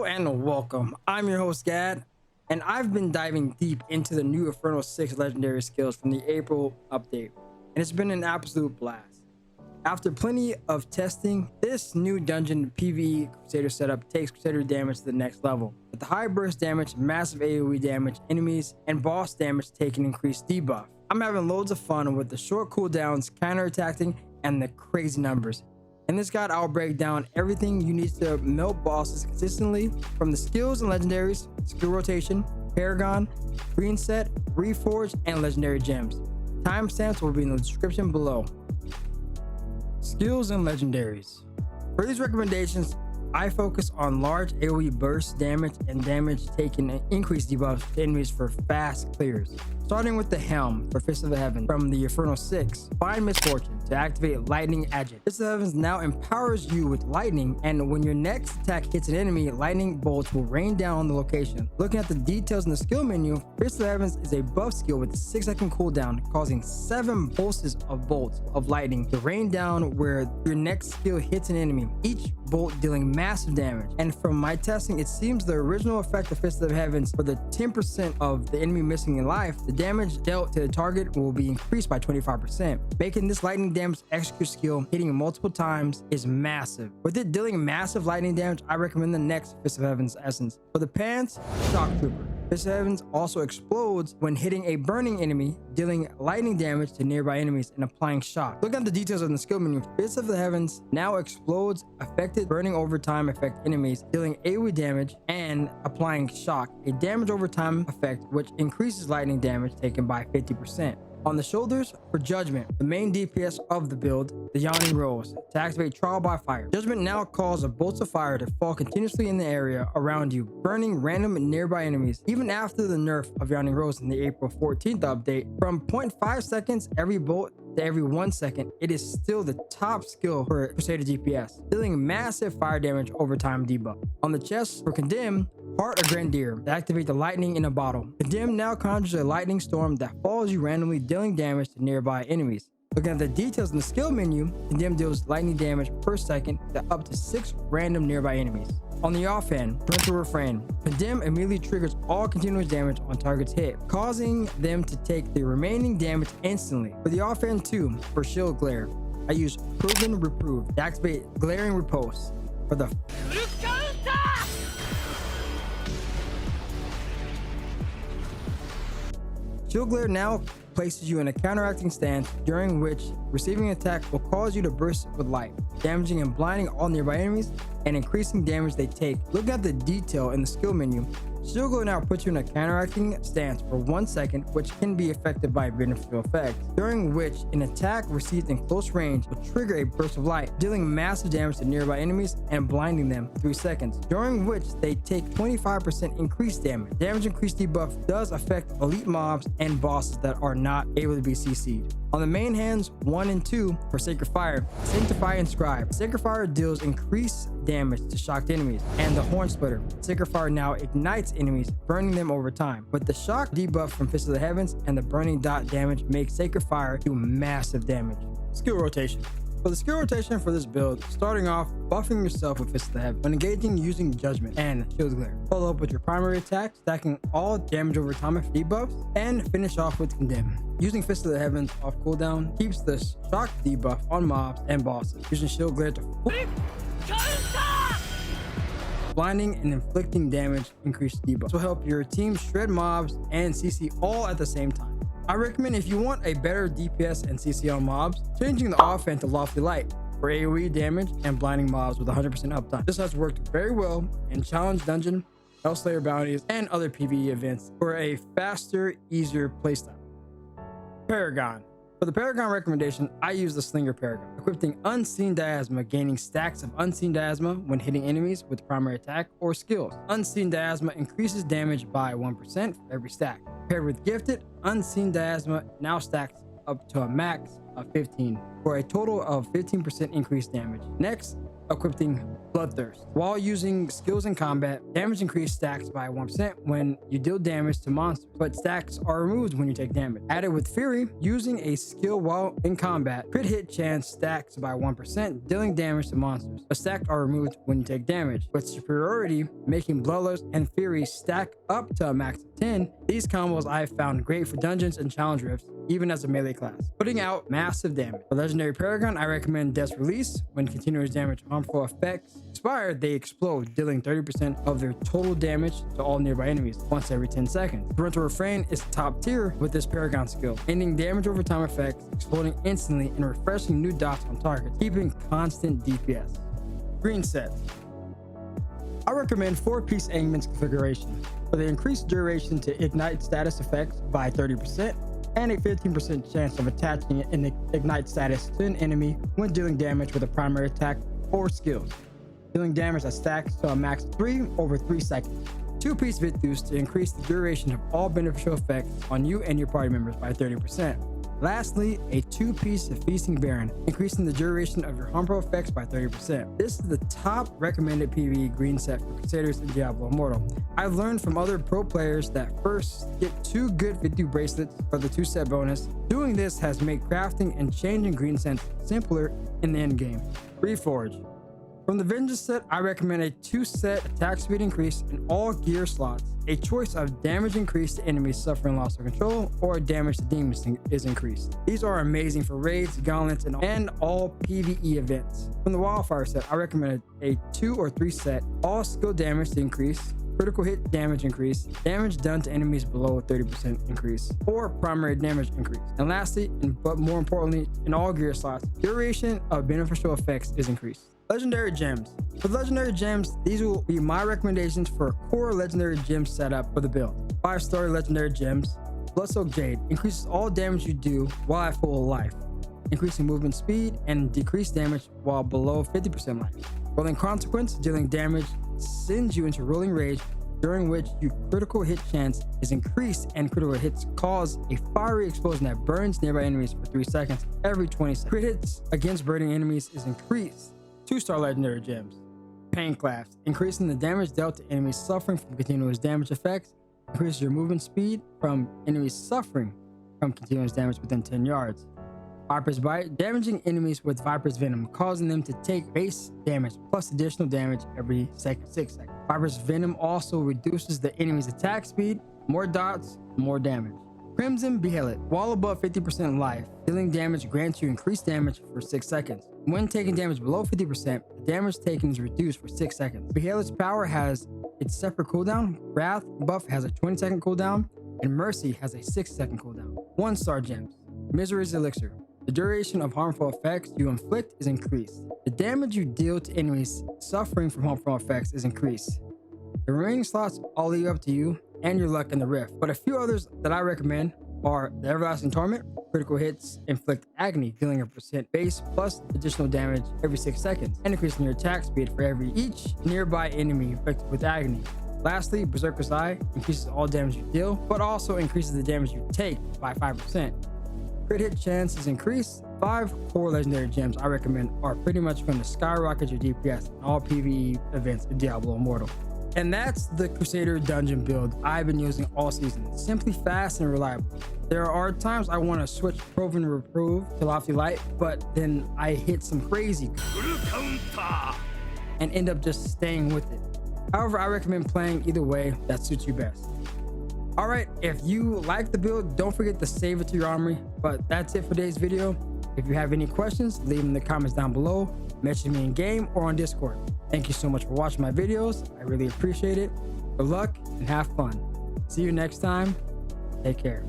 Hello and welcome. I'm your host Gadd, and I've been diving deep into the new Inferno 6 legendary skills from the April update, and it's been an absolute blast. After plenty of testing, this new dungeon PvE Crusader setup takes Crusader damage to the next level, with the high burst damage, massive AoE damage, enemies, and boss damage taking increased debuff. I'm having loads of fun with the short cooldowns, counterattacking, and the crazy numbers. In this guide, I'll break down everything you need to melt bosses consistently, from the skills and legendaries, skill rotation, Paragon, green set, reforged, and legendary gems. Timestamps will be in the description below. Skills and legendaries. For these recommendations, I focus on large AoE burst damage and damage taken and increased debuffs to enemies for fast clears. Starting with the Helm for Fist of the Heaven from the Inferno 6, find Misfortune to activate Lightning Agent. Fist of the Heavens now empowers you with lightning, and when your next attack hits an enemy, lightning bolts will rain down on the location. Looking at the details in the skill menu, Fist of the Heavens is a buff skill with a 6-second cooldown, causing 7 pulses of bolts of lightning to rain down where your next skill hits an enemy, each bolt dealing massive damage. And from my testing, it seems the original effect of Fist of the Heavens for the 10% of the enemy missing in life, the damage dealt to the target will be increased by 25%. Making this lightning damage execute skill hitting multiple times is massive. With it dealing massive lightning damage, I recommend the next Fist of Heaven's essence. For the pants, Shock Trooper. Fist of Heavens also explodes when hitting a burning enemy, dealing lightning damage to nearby enemies and applying shock. Look at the details in the skill menu. Fist of the Heavens now explodes affected burning over time affect enemies, dealing AoE damage and applying shock, a damage over time effect which increases lightning damage taken by 50%. On the shoulders, for Judgment, the main DPS of the build, the Yawning Rose, to activate Trial by Fire. Judgment now calls a bolts of fire to fall continuously in the area around you, burning random nearby enemies. Even after the nerf of Yawning Rose in the April 14th update, from 0.5 seconds every bolt to every 1 second, it is still the top skill for Crusader DPS, dealing massive fire damage over time debuff. On the chest, for Condemn, Heart of Grenadier to activate the lightning in a bottle. Condemn now conjures a lightning storm that follows you randomly, dealing damage to nearby enemies. Looking at the details in the skill menu, Condemn deals lightning damage per second to up to 6 random nearby enemies. On the offhand, Parental Refrain. Condemn immediately triggers all continuous damage on targets hit, causing them to take the remaining damage instantly. For the offhand too, for Shield Glare, I use Proven Reprove to activate Glaring Repulse. For the Shield Glare now places you in a counteracting stance, during which receiving an attack will cause you to burst with light, damaging and blinding all nearby enemies and increasing damage they take. Look at the detail in the skill menu. Shield Glare now puts you in a counteracting stance for 1 second, which can be affected by beneficial effects, during which an attack received in close range will trigger a burst of light, dealing massive damage to nearby enemies and blinding them for 3 seconds, during which they take 25% increased damage. Damage increased debuff does affect elite mobs and bosses that are not able to be CC'd. On the main hands 1 and 2 for Sacred Fire, Sanctify and Scribe. Sacred Fire deals increased damage to shocked enemies, and the Horn Splitter. Sacred Fire now ignites enemies, burning them over time. But the shock debuff from Fist of the Heavens and the burning dot damage makes Sacred Fire do massive damage. Skill rotation. For the skill rotation for this build, starting off buffing yourself with Fist of the Heavens when engaging using Judgment and Shield Glare. Follow up with your primary attack, stacking all damage over time of debuffs, and finish off with Condemn. Using Fist of the Heavens off cooldown keeps the shock debuff on mobs and bosses. Using Shield Glare to blinding and inflicting damage increased debuff. This will help your team shred mobs and CC all at the same time. I recommend, if you want a better DPS and CC on mobs, changing the offhand to Lofty Light for AoE damage and blinding mobs with 100% uptime. This has worked very well in Challenge Dungeon, Hellslayer bounties, and other PvE events for a faster, easier playstyle. Paragon. For the Paragon recommendation, I use the Slinger Paragon, equipping Unseen Diasma, gaining stacks of Unseen Diasma when hitting enemies with primary attack or skills. Unseen Diasma increases damage by 1% for every stack. Paired with Gifted, Unseen Diasma now stacks up to a max of 15 for a total of 15% increased damage. Next, equipping Bloodthirst. While using skills in combat, damage increase stacks by 1% when you deal damage to monsters, but stacks are removed when you take damage. Added with Fury, using a skill while in combat, crit hit chance stacks by 1%, dealing damage to monsters, but stacks are removed when you take damage. With superiority, making Bloodlust and Fury stack up to a max of 10, these combos I have found great for dungeons and challenge rifts, even as a melee class, putting out massive damage. For Legendary Paragon, I recommend Death's Release. When continuous damage harmful effects expire, they explode, dealing 30% of their total damage to all nearby enemies once every 10 seconds. Parental Refrain is top tier with this Paragon skill, ending damage over time effects, exploding instantly, and refreshing new dots on targets, keeping constant DPS. Green set. I recommend 4-piece Angman's configuration for the increased duration to ignite status effects by 30%, and a 15% chance of attaching an ignite status to an enemy when dealing damage with a primary attack or skills. Dealing damage that stacks to a max of 3 over 3 seconds. 2-piece Vestige to increase the duration of all beneficial effects on you and your party members by 30%. Lastly, a 2-piece Feasting Baron, increasing the duration of your harmful effects by 30%. This is the top recommended PvE green set for Crusaders in Diablo Immortal. I've learned from other pro players that first, get 2 good 50 bracelets for the 2-set bonus. Doing this has made crafting and changing green sets simpler in the end game. Reforge. From the Vengeance set, I recommend a 2-set attack speed increase in all gear slots, a choice of damage increase to enemies suffering loss of control, or damage to demons is increased. These are amazing for raids, gauntlets, and all PvE events. From the Wildfire set, I recommend a 2 or 3 set, all skill damage to increase, critical hit damage increase, damage done to enemies below 30% increase, or primary damage increase. And lastly, but more importantly, in all gear slots, duration of beneficial effects is increased. Legendary Gems. For Legendary Gems, these will be my recommendations for a core Legendary Gem setup for the build. 5-star Legendary Gems. Bloodsoaked Jade increases all damage you do while at full life, increasing movement speed and decreased damage while below 50% life. Rolling Consequence, dealing damage sends you into Rolling Rage, during which your critical hit chance is increased and critical hits cause a fiery explosion that burns nearby enemies for 3 seconds every 20 seconds. Crit hits against burning enemies is increased. 2-star Legendary Gems. Pain Clasp, increasing the damage dealt to enemies suffering from continuous damage effects, increases your movement speed from enemies suffering from continuous damage within 10 yards. Viper's Bite, damaging enemies with Viper's Venom, causing them to take base damage plus additional damage every 6 seconds. Viper's Venom also reduces the enemy's attack speed, more dots, more damage. Crimson Behelit, while above 50% life, dealing damage grants you increased damage for 6 seconds. When taking damage below 50%, the damage taken is reduced for 6 seconds. Behelit's power has its separate cooldown. Wrath buff has a 20-second cooldown, and Mercy has a 6-second cooldown. 1-star Gems. Misery's Elixir. The duration of harmful effects you inflict is increased. The damage you deal to enemies suffering from harmful effects is increased. The remaining slots all leave up to you and your luck in the rift, but a few others that I recommend are the Everlasting Torment. Critical hits inflict agony, dealing a % base plus additional damage every 6 seconds, and increasing your attack speed for each nearby enemy affected with agony. Lastly, Berserker's Eye increases all damage you deal, but also increases the damage you take by 5%. Crit hit chance is increased. 5 core Legendary Gems I recommend are pretty much going to skyrocket your DPS in all PvE events in Diablo Immortal. And that's the Crusader dungeon build I've been using all season. Simply fast and reliable. There are times I want to switch Proven Reprove to Lofty Light, but then I hit some crazy and end up just staying with it. However, I recommend playing either way that suits you best. Alright, if you like the build, don't forget to save it to your armory. But that's it for today's video. If you have any questions, leave them in the comments down below. Message me in game or on Discord. Thank you so much for watching my videos. I really appreciate it. Good luck and have fun. See you next time. Take care.